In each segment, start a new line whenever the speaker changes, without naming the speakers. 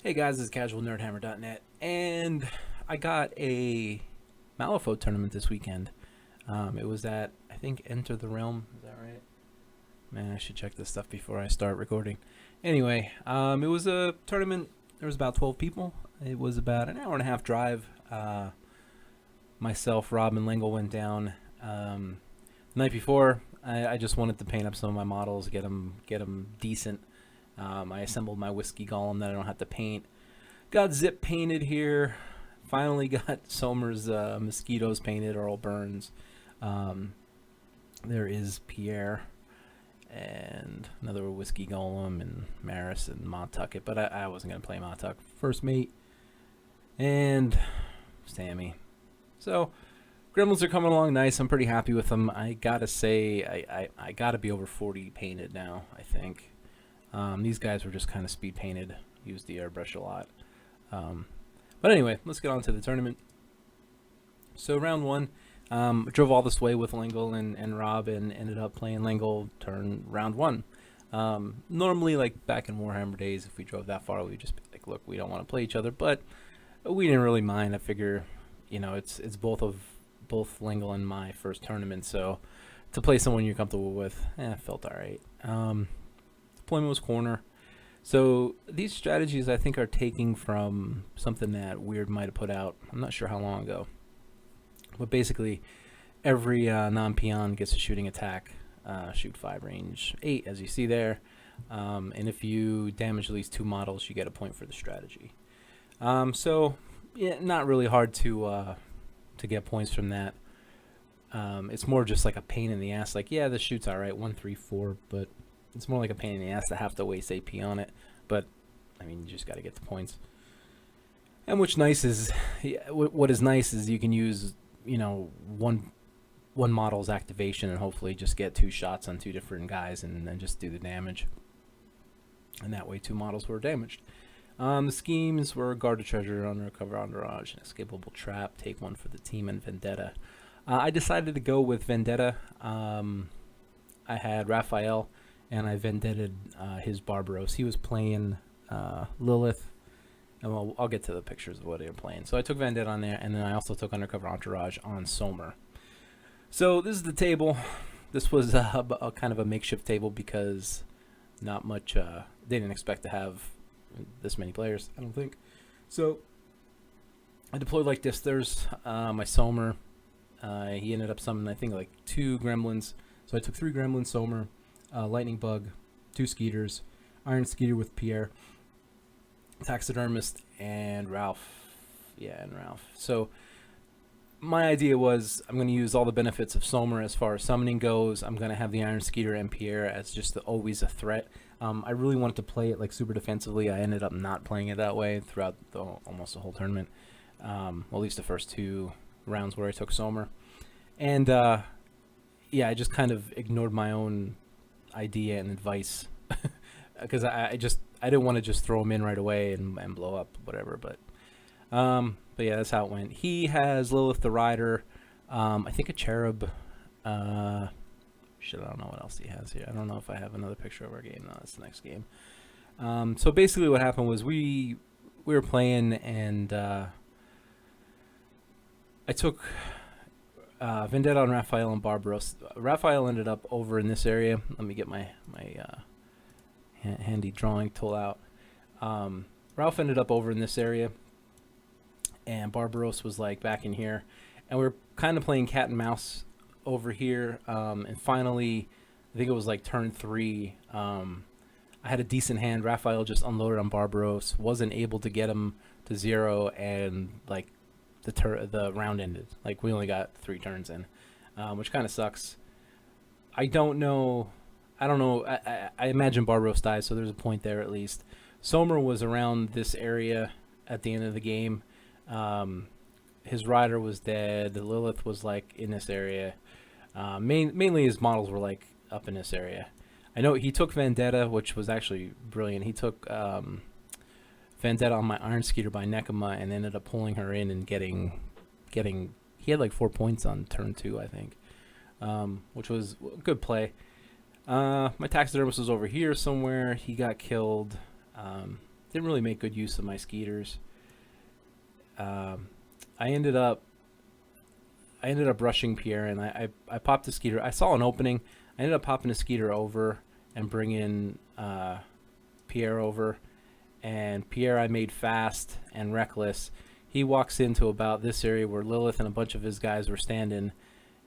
Hey guys, this is casualnerdhammer.net, and I got a Malifaux tournament this weekend. It was at, I think, Enter the Realm. Is that right? Man, I should check this stuff before I start recording. Anyway, it was a tournament. There was about 12 people. It was about an hour and a half drive. Myself, Rob, and Lingle went down the night before. I just wanted to paint up some of my models, get them decent. I assembled my whiskey golem that I don't have to paint. Got zip painted here. Finally got Sommer's mosquitoes painted, Earl Burns. There is Pierre and another whiskey golem and Maris and Montucket, but I wasn't going to play Montuck. First mate and Sammy. So Gremlins are coming along nice. I'm pretty happy with them. I gotta say, I gotta be over 40 painted now, I think. These guys were just kind of speed painted, used the airbrush a lot. But anyway, let's get on to the tournament. So round one, drove all this way with Lingle and Rob and ended up playing Lingle turn round one. Normally, like back in Warhammer days, if we drove that far, we'd just be like, look, we don't want to play each other, but we didn't really mind. I figure, you know, it's both Lingle and my first tournament, so to play someone you're comfortable with, felt all right. Deployment was corner. So these strategies I think are taking from something that Weird might have put out. I'm not sure how long ago. But basically, every non-peon gets a shooting attack. Shoot 5, range 8, as you see there. And if you damage at least 2 models, you get a point for the strategy. So, yeah, not really hard to get points from that. It's more just like a pain in the ass. Like, yeah, this shoot's all right, 1, 3, 4, but it's more like a pain in the ass to have to waste AP on it. But, I mean, you just got to get the points. And what is nice is you can use, you know, one model's activation and hopefully just get 2 shots on 2 different guys and then just do the damage. And that way 2 models were damaged. The schemes were guard a treasure, undercover entourage, an escapable trap, take 1 for the team, and vendetta. I decided to go with vendetta. I had Raphael, and I vendetted his Barbaros. He was playing Lilith, and I'll get to the pictures of what they were playing. So I took vendetta on there, and then I also took undercover entourage on Sommer. So this is the table. This was a kind of a makeshift table because not much. They didn't expect to have this many players, I don't think. So I deployed like this. There's my Sommer. He ended up summoning, I think, like 2 gremlins. So I took 3 gremlins, Sommer, lightning bug, 2 skeeters, iron skeeter with Pierre, taxidermist, and Ralph. Yeah, and Ralph. So my idea was I'm going to use all the benefits of Sommer as far as summoning goes. I'm going to have the iron skeeter and Pierre as just always a threat. I really wanted to play it like super defensively. I ended up not playing it that way throughout almost the whole tournament. Well, at least the first 2 rounds where I took Sommer. And yeah, I just kind of ignored my own idea and advice because I didn't want to just throw him in right away and blow up whatever. But yeah, that's how it went. He has Lilith the Rider, I think a cherub. Shit, I don't know what else he has here. I don't know if I have another picture of our game. No, that's the next game. So basically what happened was we were playing, and I took Vendetta on Raphael and Barbaros. Raphael ended up over in this area. Let me get my handy drawing tool out. Ralph ended up over in this area, and Barbaros was like back in here, and we were kind of playing cat and mouse over here. And finally, I think it was like turn 3. I had a decent hand. Raphael just unloaded on Barbaros, wasn't able to get him to 0, and like the round ended. Like we only got 3 turns in, which kind of sucks. I don't know. I imagine Barbaros dies, so there's a point there at least. Sommer was around this area at the end of the game. His rider was dead. Lilith was like in this area. Mainly his models were like up in this area. I know he took Vendetta, which was actually brilliant. He took Vendetta on my Iron Skeeter by Nekema and ended up pulling her in and getting. He had like 4 points on turn 2, I think, which was a good play. My taxidermist was over here somewhere. He got killed. didn't really make good use of my skeeters. I ended up rushing Pierre, and I popped a skeeter. I saw an opening. I ended up popping a skeeter over and bringing Pierre over. And Pierre I made fast and reckless. He walks into about this area where Lilith and a bunch of his guys were standing.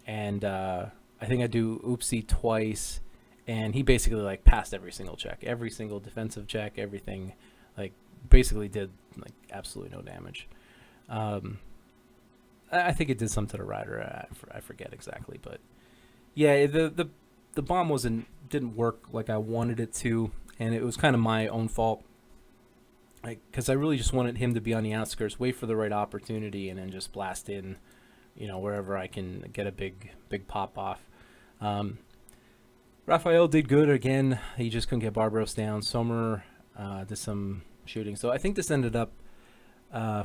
And I think I do oopsie twice. And he basically like passed every single check. Every single defensive check, everything. Like basically did like absolutely no damage. I think it did something to the rider. I forget exactly, but yeah, the bomb didn't work like I wanted it to, and it was kind of my own fault. Because I really just wanted him to be on the outskirts, wait for the right opportunity, and then just blast in, wherever I can get a big pop off. Raphael did good again. He just couldn't get Barbaros down. Sommer did some shooting, so I think this ended up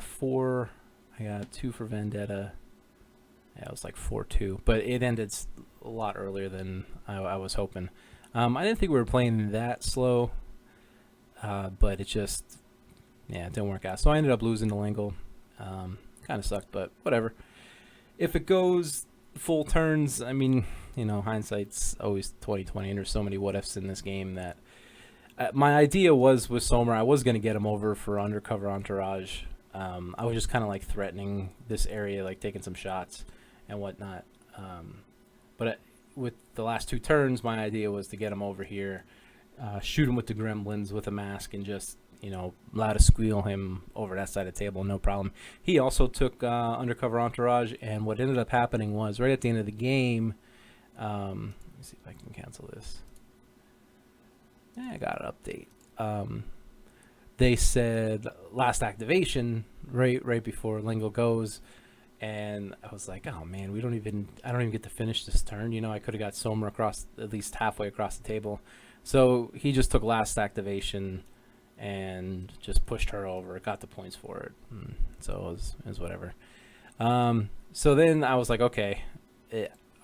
4. I got 2 for Vendetta. Yeah, it was like 4-2, but it ended a lot earlier than I was hoping. I didn't think we were playing that slow, but it just, it didn't work out. So I ended up losing the Lingle. Kind of sucked, but whatever. If it goes full turns, I mean, hindsight's always 20/20, and there's so many what ifs in this game that my idea was with Sommer, I was going to get him over for undercover entourage. I was just kind of like threatening this area, like taking some shots and whatnot. But with the last 2 turns, my idea was to get him over here, shoot him with the Gremlins with a mask, and just, allow to squeal him over that side of the table, no problem. He also took undercover entourage, and what ended up happening was right at the end of the game, let me see if I can cancel this. Yeah, I got an update. They said last activation right before Lingo goes, and I was like, oh man, I don't even get to finish this turn. I could have got Sommer across, at least halfway across the table. So he just took last activation and just pushed her over, got the points for it. So it was whatever. So then I was like, okay,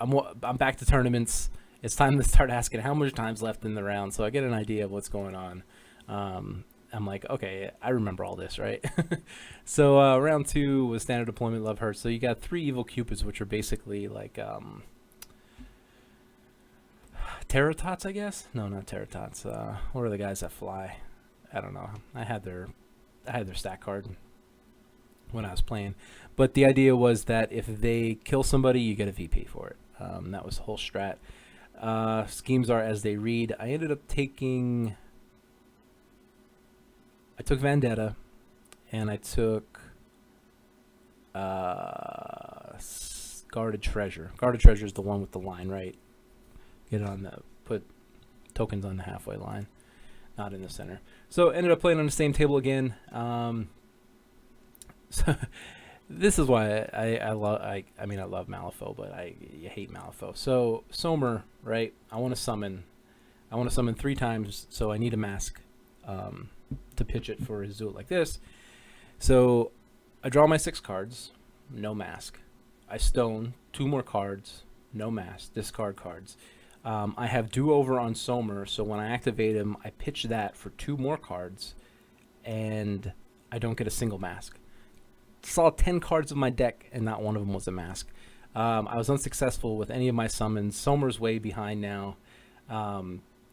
I'm back to tournaments. It's time to start asking how much time's left in the round, so I get an idea of what's going on. I'm like, okay, I remember all this, right? So round 2 was standard deployment, love hurt. So you got 3 evil cupids, which are basically like Terratots, I guess. No, not Terratots. What are the guys that fly? I don't know. I had their stat card when I was playing, but the idea was that if they kill somebody, you get a VP for it. That was the whole strat. Schemes are as they read. I ended up taking. I took Vendetta, and I took Guarded Treasure. Guarded Treasure is the one with the line, right? Get it on put tokens on the halfway line, not in the center. So ended up playing on the same table again. So this is why I love Malifaux, but I hate Malifaux. So Sommer, right? I want to summon 3 times, so I need a mask to pitch it for his do it like this. So I draw my 6 cards, no mask. I stone 2 more cards, no mask, discard cards. I have do-over on Sommer, so when I activate him, I pitch that for 2 more cards, and I don't get a single mask. Saw 10 cards of my deck, and not one of them was a mask. I was unsuccessful with any of my summons. Sommer's way behind now.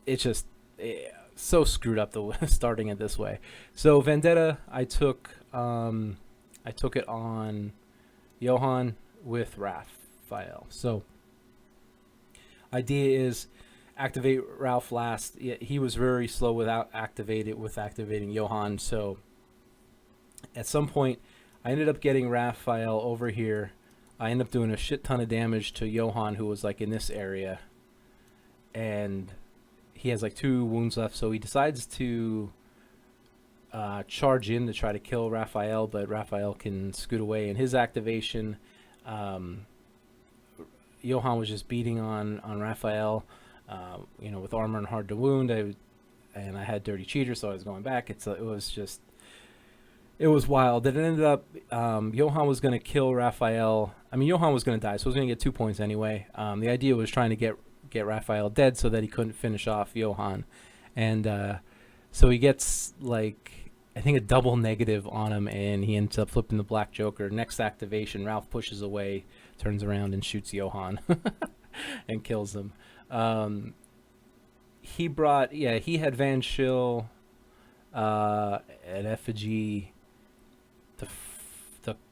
It's just so screwed up starting it this way. So Vendetta, I took it on Johan with Raphael. So idea is activate Ralph last. He was very slow with activating Johan. So at some point, I ended up getting Raphael over here. I ended up doing a shit ton of damage to Johan, who was like in this area, and he has like 2 wounds left. So he decides to charge in to try to kill Raphael, but Raphael can scoot away. In his activation, Johan was just beating on Raphael, with armor and hard to wound. I had dirty cheater, so I was going back. It was wild. It ended up Johan was going to kill Raphael. I mean, Johan was going to die, so he was going to get 2 points anyway. The idea was trying to get Raphael dead so that he couldn't finish off Johan, and so he gets like I think, a double negative on him, and he ends up flipping the Black Joker. Next activation, Ralph pushes away, turns around, and shoots Johan and kills him. He had Van Schill, an effigy, the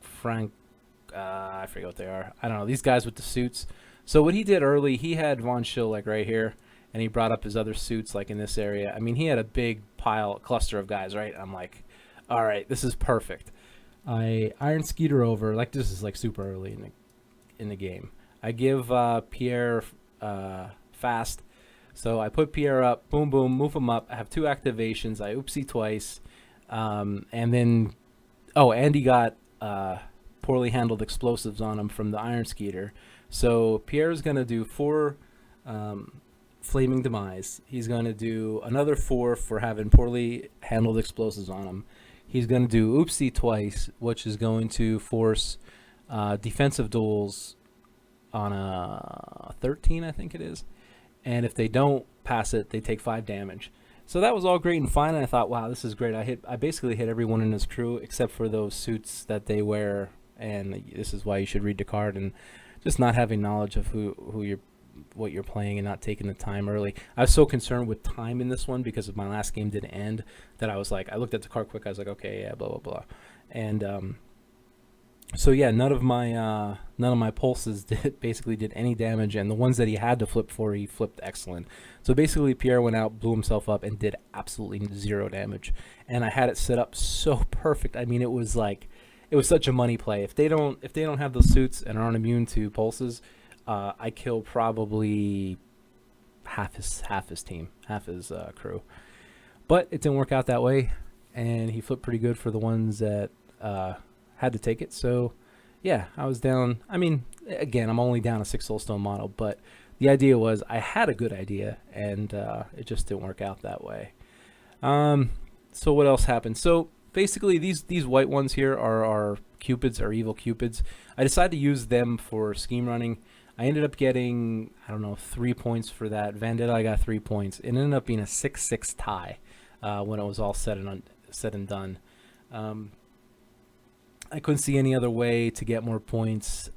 Frank, I forget what they are. I don't know, these guys with the suits. So what he did early, he had Von Schill like right here, and he brought up his other suits like in this area. I mean, he had a big cluster of guys, right? I'm like, all right, this is perfect. I Iron Skeeter over, like this is like super early in the game. I give Pierre fast. So I put Pierre up, boom, boom, move him up. I have 2 activations. I oopsie twice. And then, and he got poorly handled explosives on him from the Iron Skeeter. So Pierre's going to do 4 Flaming Demise. He's going to do another 4 for having poorly handled explosives on him. He's going to do oopsie twice, which is going to force defensive duels on a 13, I think it is. And if they don't pass it, they take 5 damage. So that was all great and fine, and I thought, wow, this is great. I basically hit everyone in his crew except for those suits that they wear, and this is why you should read the card and just not having knowledge of what you're playing and not taking the time early. I was so concerned with time in this one because my last game didn't end that I was like, I looked at the card quick. I was like, okay, yeah, blah blah blah, and so yeah, none of my pulses basically did any damage, and the ones that he had to flip for, he flipped excellent. So basically, Pierre went out, blew himself up, and did absolutely 0 damage. And I had it set up so perfect. I mean, it was such a money play. If they don't have those suits and aren't immune to pulses, I kill probably half his team, half his crew. But it didn't work out that way, and he flipped pretty good for the ones that had to take it. So yeah, I was down. I mean, again, I'm only down a 6 soulstone model, but the idea was I had a good idea, and it just didn't work out that way. So what else happened? So basically, these white ones here are Cupids, are evil Cupids. I decided to use them for scheme running. I ended up getting, I don't know, 3 points for that. Vendetta, I got 3 points. It ended up being a 6-6 tie when it was all said and done. I couldn't see any other way to get more points.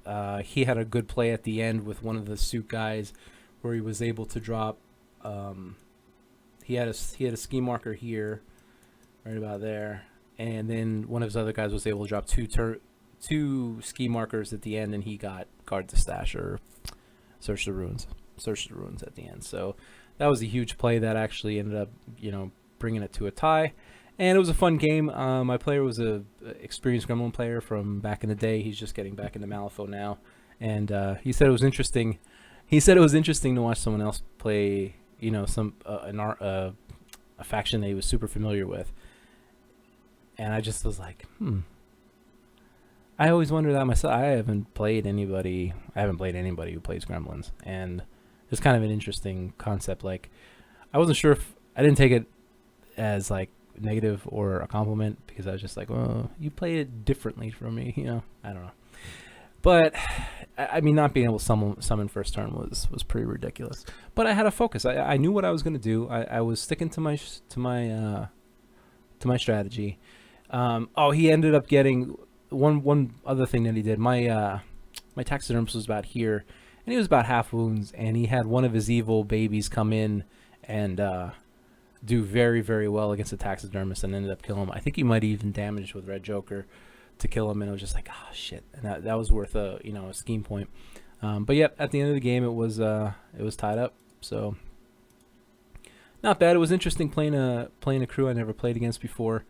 He had a good play at the end with one of the suit guys where he was able to drop. He had a ski marker here, right about there, and then one of his other guys was able to drop two ski markers at the end, and he got guard the stash or search the ruins at the end. So that was a huge play that actually ended up, bringing it to a tie. And it was a fun game. My player was a experienced Gremlin player from back in the day. He's just getting back into Malifaux now, and he said it was interesting. He said it was interesting to watch someone else play, a faction that he was super familiar with. And I just was like, I always wonder that myself. I haven't played anybody who plays Gremlins, and it's kind of an interesting concept. Like, I wasn't sure if I didn't take it as like negative or a compliment, because I was just like, well, you play it differently from me, I don't know. But I mean, not being able to summon first turn was pretty ridiculous. But I had a focus. I knew what I was going to do. I was sticking to my strategy. He ended up getting one other thing that he did. My taxidermist was about here, and he was about half wounds, and he had one of his evil babies come in and do very, very well against the taxidermist and ended up killing him. I think he might even damaged with Red Joker to kill him, and it was just like, oh shit, and that was worth a scheme point. But yep, at the end of the game, it was tied up. So not bad. It was interesting playing a crew I never played against before,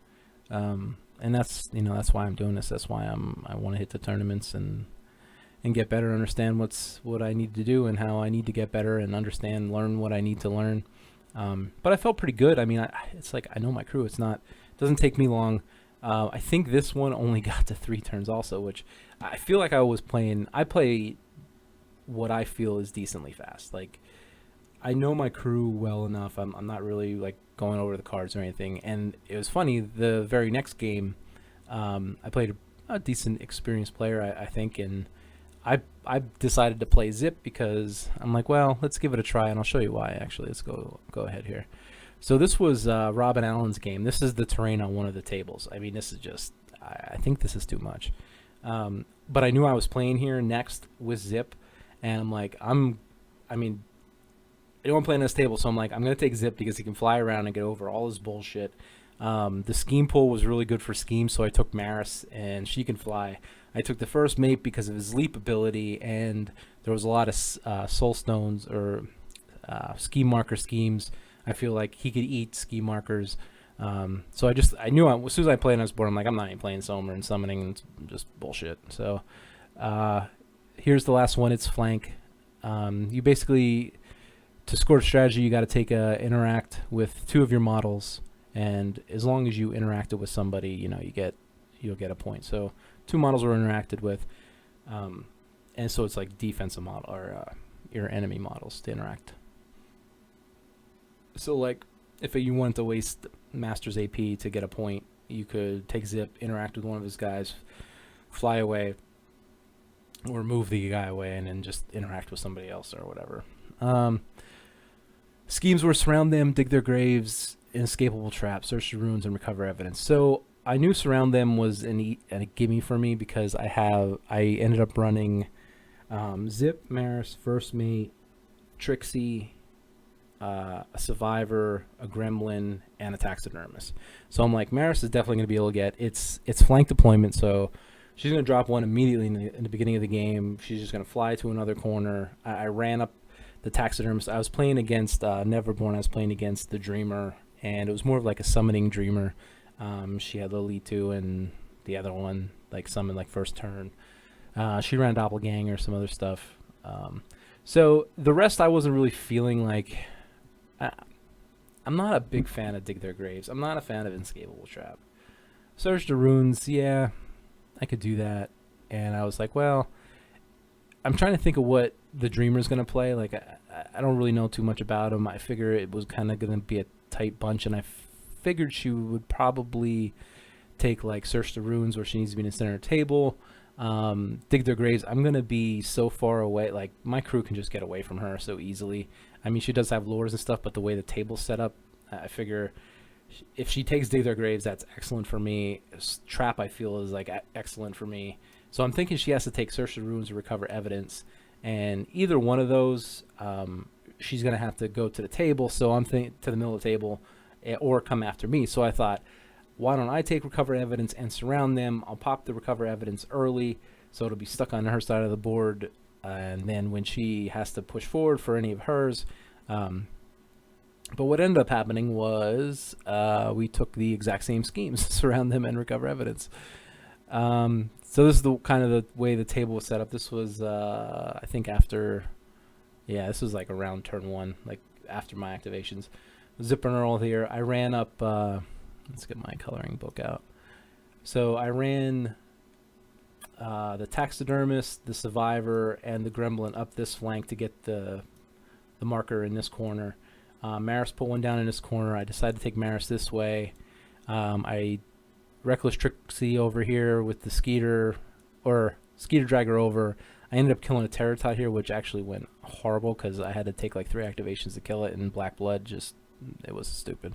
and that's why I'm doing this. That's why I want to hit the tournaments and get better, understand what I need to do and how I need to get better, and learn what I need to learn. But I felt pretty good. I mean, it's like I know my crew. It doesn't take me long. I think this one only got to 3 turns also, which I feel like I play what I feel is decently fast. Like, I know my crew well enough. I'm not really like going over the cards or anything. And it was funny, the very next game, I played a decent experienced player, I think, and I decided to play Zip because I'm like, well, let's give it a try, and I'll show you why. Actually, let's go ahead here. So this was Robin Allen's game. This is the terrain on one of the tables. I mean, this is just, I think this is too much. But I knew I was playing here next with Zip, and I'm like, I don't want to play on this table, so I'm like, I'm going to take Zip because he can fly around and get over all his bullshit. The scheme pool was really good for scheme, so I took Maris, and she can fly. I took the first mate because of his leap ability, and there was a lot of soul stones or scheme marker schemes. I feel like he could eat scheme markers. So I knew as soon as I played on this board, I'm like, I'm not even playing Somer and summoning. It's just bullshit. So here's the last one. It's flank. You basically, to score strategy, you got to take interact with 2 of your models, and as long as you interacted with somebody, you'll get a point. So 2 models were interacted with, and so it's like defensive model or your enemy models to interact. So like, if you wanted to waste Master's AP to get a point, you could take Zip, interact with one of his guys, fly away, or move the guy away, and then just interact with somebody else or whatever. Schemes were surround them, dig their graves, inescapable traps, search the ruins, and recover evidence. So I knew surround them was a gimme for me because I ended up running Zip, Maris, First Mate, Trixie, a Survivor, a Gremlin, and a Taxidermist. So I'm like, Maris is definitely going to be able to get it's flank deployment, so she's going to drop one immediately in the beginning of the game. She's just going to fly to another corner. I ran up the Taxidermist. I was playing against Neverborn. I was playing against the Dreamer, and it was more of like a summoning Dreamer. She had Lily too, and the other one like summoned like first turn. She ran Doppelganger, some other stuff. So the rest I wasn't really feeling like. I'm not a big fan of Dig Their Graves. I'm not a fan of Inescapable Trap. Search the Runes, yeah, I could do that. And I was like, well, I'm trying to think of what the Dreamer's going to play. Like, I don't really know too much about him. I figure it was kind of going to be a tight bunch, and I figured she would probably take, like, Search the Runes where she needs to be in the center of the table. Dig Their Graves, I'm going to be so far away. Like, my crew can just get away from her so easily. I mean, she does have lures and stuff, but the way the table's set up, I figure if she takes Dig Their Graves, that's excellent for me. Trap, I feel, is like excellent for me. So I'm thinking she has to take Search the Runes to recover evidence, and either one of those, she's going to have to go to the table. So I'm thinking to the middle of the table, or come after me. So I thought, why don't I take recover evidence and surround them? I'll pop the recover evidence early, so it'll be stuck on her side of the board. And then when she has to push forward for any of hers, but what ended up happening was we took the exact same schemes, surround them and recover evidence. So this is the kind of the way the table was set up. This was I think after, this was like around turn 1, like after my activations. Zip and Earl here. I ran up. Let's get my coloring book out. So I ran the Taxidermist, the Survivor, and the Gremlin up this flank to get the marker in this corner. Maris put one down in this corner. I decided to take Maris this way. I Reckless Trixie over here with the Skeeter, or Skeeter drag her over. I ended up killing a Terratot here, which actually went horrible because I had to take like 3 activations to kill it, and Black Blood it was stupid.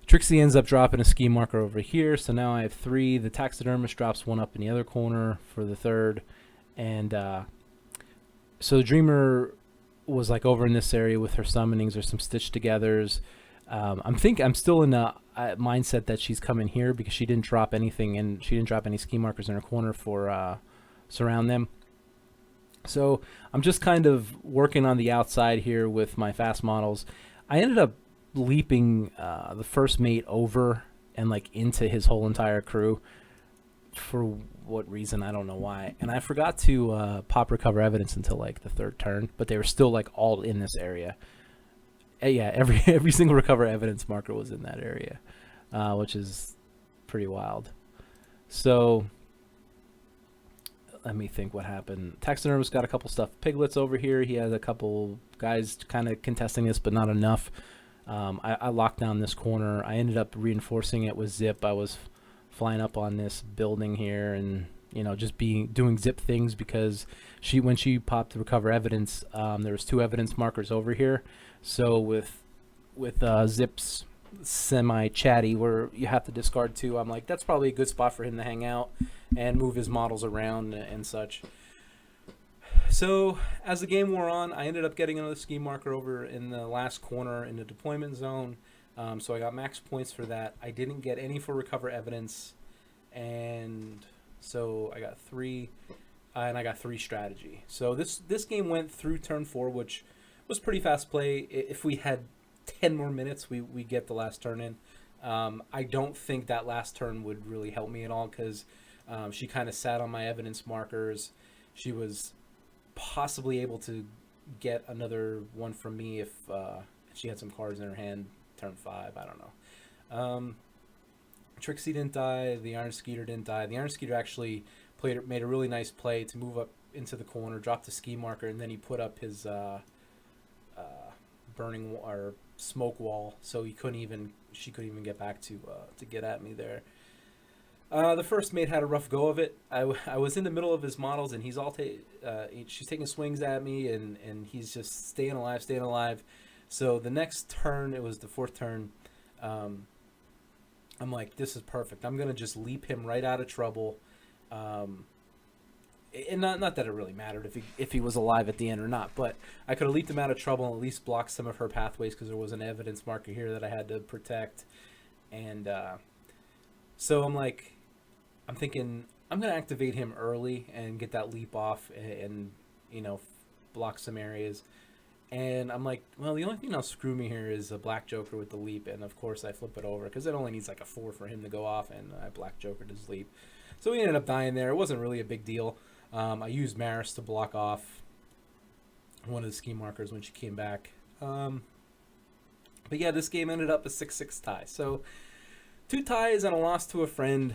Trixie ends up dropping a scheme marker over here, so now I have 3. The Taxidermist drops one up in the other corner for the 3rd, and so the Dreamer was like over in this area with her summonings or some stitched togethers. I'm still in the mindset that she's coming here because she didn't drop anything, and she didn't drop any scheme markers in her corner for surround them. So I'm just kind of working on the outside here with my fast models. I ended up leaping the first mate over and like into his whole entire crew. For what reason, I don't know why. And I forgot to pop recover evidence until like the 3rd turn, but they were still like all in this area. Yeah, every single recover evidence marker was in that area, which is pretty wild. So let me think what happened. Taxidermist got a couple stuffed piglets over here. He has a couple guys kind of contesting this, but not enough. I locked down this corner. I ended up reinforcing it with Zip. I was flying up on this building here and, just doing Zip things because when she popped the recover evidence, there was 2 evidence markers over here. So with with Zip's semi-chatty where you have to discard 2. I'm like, that's probably a good spot for him to hang out and move his models around and such. So as the game wore on, I ended up getting another ski marker over in the last corner in the deployment zone. So I got max points for that. I didn't get any for recover evidence, and so I got 3, and I got 3 strategy. So this game went through turn 4, which was pretty fast play. If we had 10 more minutes, we get the last turn in. I don't think that last turn would really help me at all because she kind of sat on my evidence markers. She was possibly able to get another one from me if she had some cards in her hand turn 5. I don't know. Trixie didn't die. The Iron Skeeter didn't die. The Iron Skeeter actually made a really nice play to move up into the corner, drop the ski marker, and then he put up his burning or smoke wall, so she couldn't even get back to get at me there. The first mate had a rough go of it. I was in the middle of his models, and she's taking swings at me, and he's just staying alive. So the next turn, it was the 4th turn, I'm like, this is perfect. I'm going to just leap him right out of trouble. And not that it really mattered if he was alive at the end or not, but I could have leaped him out of trouble and at least blocked some of her pathways because there was an evidence marker here that I had to protect. And so I'm thinking I'm going to activate him early and get that leap off and block some areas. And I'm like, well, the only thing that'll screw me here is a Black Joker with the leap. And, of course, I flip it over because it only needs like a 4 for him to go off, and I Black Jokered his leap. So we ended up dying there. It wasn't really a big deal. I used Maris to block off one of the ski markers when she came back. But, yeah, this game ended up a 6-6 tie. So 2 ties and a loss to a friend.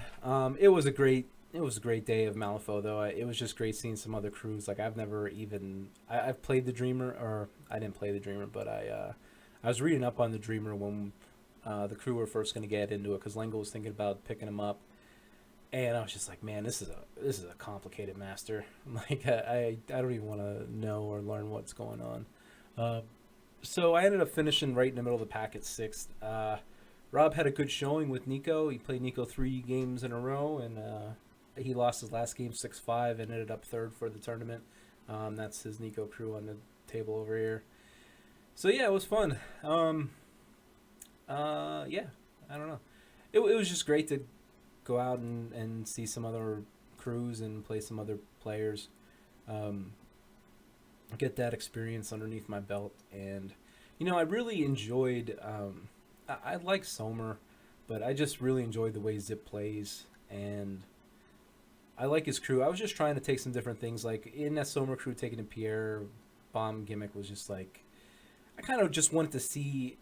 It was a great day of Malifaux, though. It was just great seeing some other crews. Like, I've played the Dreamer, or I didn't play the Dreamer, but I was reading up on the Dreamer when the crew were first going to get into it, because Lengo was thinking about picking him up, and I was just like, man, this is a complicated master. Like, I don't even want to know or learn what's going on. So I ended up finishing right in the middle of the pack at 6th. Rob had a good showing with Nico. He played Nico 3 games in a row, and he lost his last game 6-5 and ended up 3rd for the tournament. That's his Nico crew on the table over here. So yeah, it was fun. Yeah, I don't know. It was just great to go out and see some other crews and play some other players. Get that experience underneath my belt. And, I really enjoyed... I like Somer, but I just really enjoyed the way Zip plays, and I like his crew. I was just trying to take some different things, like in that Somer crew, taking a Pierre bomb gimmick was just like, I kind of just wanted to see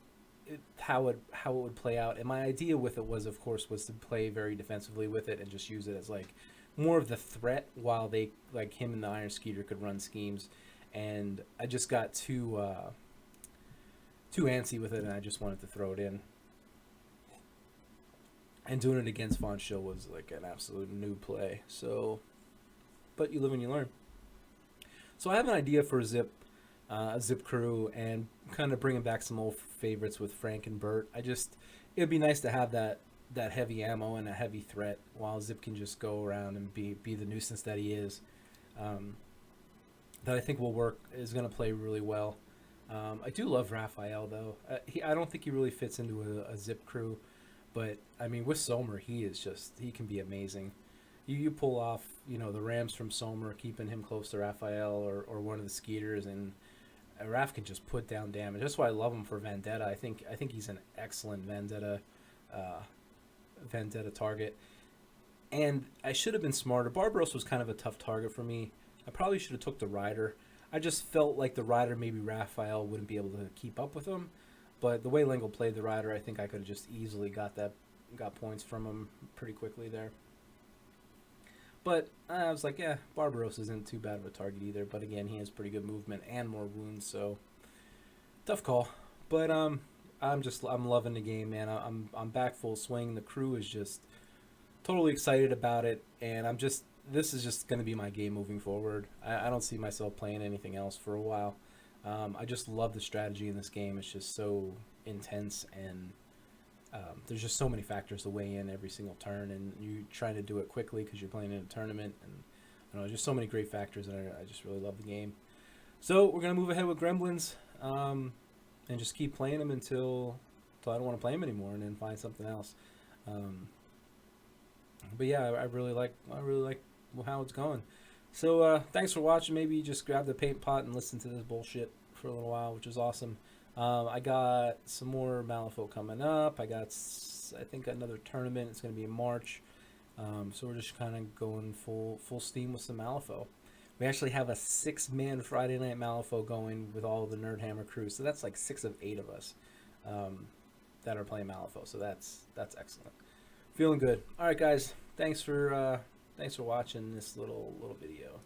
how it would play out, and my idea with it was, of course, was to play very defensively with it and just use it as like more of the threat while they, like him and the Iron Skeeter, could run schemes, and I just got too antsy with it, and I just wanted to throw it in. And doing it against Von Schill was like an absolute new play. So, but you live and you learn. So I have an idea for a Zip crew, and kind of bringing back some old favorites with Frank and Bert. It'd be nice to have that heavy ammo and a heavy threat, while Zip can just go around and be the nuisance that he is. That I think will work, is going to play really well. I do love Raphael, though. I don't think he really fits into a Zip crew, but I mean, with Somer, he can be amazing. You pull off, the Rams from Somer, keeping him close to Raphael or one of the Skeeters, and Raph can just put down damage. That's why I love him for Vendetta. I think he's an excellent Vendetta target. And I should have been smarter. Barbaros was kind of a tough target for me. I probably should have took the Rider. I just felt like the Rider, maybe Raphael wouldn't be able to keep up with him. But the way Lengo played the Rider, I think I could have just easily got points from him pretty quickly there. But I was like, yeah, Barbaros isn't too bad of a target either. But again, he has pretty good movement and more wounds, so tough call. But I'm loving the game, man. I'm back full swing. The crew is just totally excited about it, and this is just going to be my game moving forward. I don't see myself playing anything else for a while. I just love the strategy in this game. It's just so intense, and there's just so many factors to weigh in every single turn, and you trying to do it quickly because you're playing in a tournament, and I don't know, just so many great factors, and I just really love the game. So we're gonna move ahead with Gremlins, and just keep playing them until I don't want to play them anymore, and then find something else. But yeah, I really like how it's going. So thanks for watching. Maybe you just grab the paint pot and listen to this bullshit for a little while, which is awesome. I got some more Malifaux coming up. I think another tournament. It's going to be in March. So we're just kind of going full steam with some Malifaux. We actually have a 6-man Friday Night Malifaux going with all of the Nerdhammer crew. So that's like 6 of 8 of us that are playing Malifaux. So that's excellent. Feeling good. All right, guys. Thanks for watching this little video.